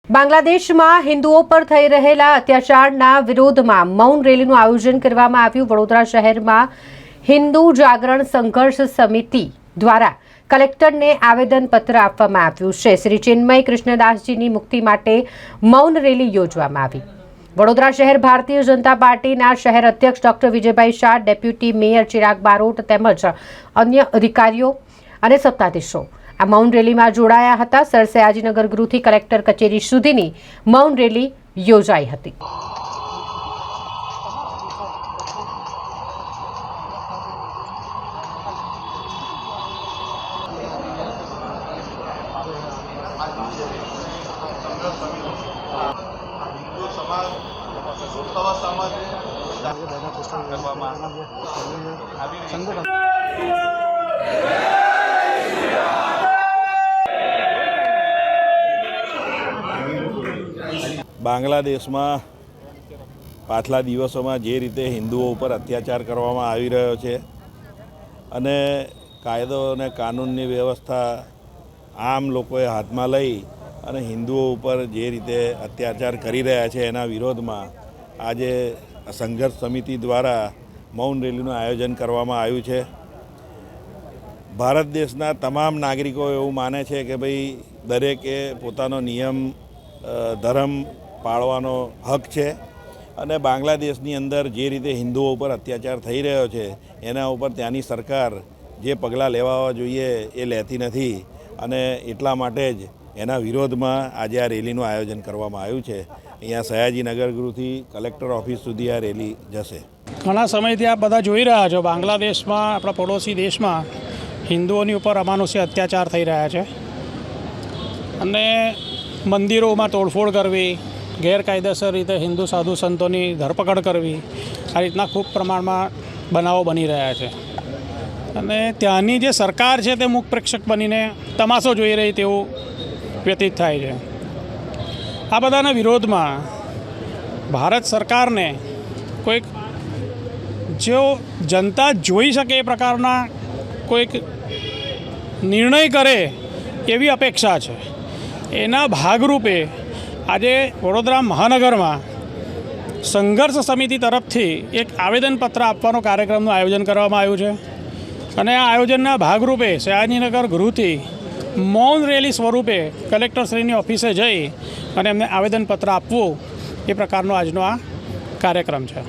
બાંગ્લાદેશમાં હિન્દુઓ પર થઈ રહેલા અત્યાચારના વિરોધમાં મૌન રેલીનું આયોજન કરવામાં આવ્યું। વડોદરા શહેરમાં હિન્દુ જાગરણ સંઘર્ષ સમિતિ દ્વારા કલેક્ટરને આવેદનપત્ર આપવામાં આવ્યું છે। શ્રી ચિન્મય કૃષ્ણદાસજીની મુક્તિ માટે મૌન રેલી યોજવામાં આવી। વડોદરા શહેર ભારતીય જનતા પાર્ટીના શહેર અધ્યક્ષ doctor Vijaybhai Shah, deputy mayor Chirag Barot તેમજ અન્ય અધિકારીઓ અને સત્તાધીશો આ મૌન રેલીમાં જોડાયા હતા। સર સયાજીનગર ગૃહથી કલેક્ટર કચેરી સુધીની મૌન રેલી યોજાઈ હતી। બાંગ્લાદેશમાં પાછલા દિવસોમાં જે રીતે હિન્દુઓ ઉપર અત્યાચાર કરવામાં આવી રહ્યો છે અને કાયદો અને કાનૂનની વ્યવસ્થા આમ લોકોએ હાથમાં લઈ અને હિન્દુઓ ઉપર જે રીતે અત્યાચાર કરી રહ્યા છે એના વિરોધમાં આજે સંઘર્ષ સમિતિ દ્વારા મૌન રેલીનું આયોજન કરવામાં આવ્યું છે। ભારત દેશના તમામ નાગરિકો એવું માને છે કે ભાઈ દરેકે પોતાનો નિયમ ધર્મ પાળવાનો હક છે અને બાંગ્લાદેશની અંદર જે રીતે હિન્દુઓ ઉપર અત્યાચાર થઈ રહ્યો છે એના ઉપર ત્યાંની સરકાર જે પગલાં લેવા જોઈએ એ લેતી નથી અને એટલા માટે જ એના વિરોધમાં આજે આ રેલીનું આયોજન કરવામાં આવ્યું છે। અહીંયા સયાજીનગર ગૃહથી કલેક્ટર ઓફિસ સુધી આ રેલી જશે। ઘણા સમયથી આપ બધા જોઈ રહ્યા છો બાંગ્લાદેશમાં, આપણા પડોશી દેશમાં હિન્દુઓની ઉપર અમાનુષી અત્યાચાર થઈ રહ્યા છે અને મંદિરોમાં તોડફોડ કરવી, ગેરકાયદેસર રીતે હિન્દુ સાધુ સંતોની ધરપકડ કરવી, આ રીતના ખૂબ પ્રમાણમાં બનાવો બની રહ્યા છે અને ત્યાંની જે સરકાર છે તે મુખ પ્રેક્ષક બનીને તમાશો જોઈ રહી તેવું વ્યતીત થાય છે। આ બધાના વિરોધમાં ભારત સરકારને કોઈક જો જનતા જોઈ શકે એ પ્રકારના કોઈક નિર્ણય કરે એવી અપેક્ષા છે। એના ભાગરૂપે આજે વડોદરા મહાનગરમાં સંઘર્ષ સમિતિ તરફથી એક આવેદનપત્ર આપવાનો કાર્યક્રમનું આયોજન કરવામાં આવ્યું છે અને આ આયોજનના ભાગરૂપે સયાજીનગર ગૃહથી મૌન રેલી સ્વરૂપે કલેક્ટરશ્રીની ઓફિસે જઈ અને એમને આવેદનપત્ર આપવું એ પ્રકારનો આજનો આ કાર્યક્રમ છે।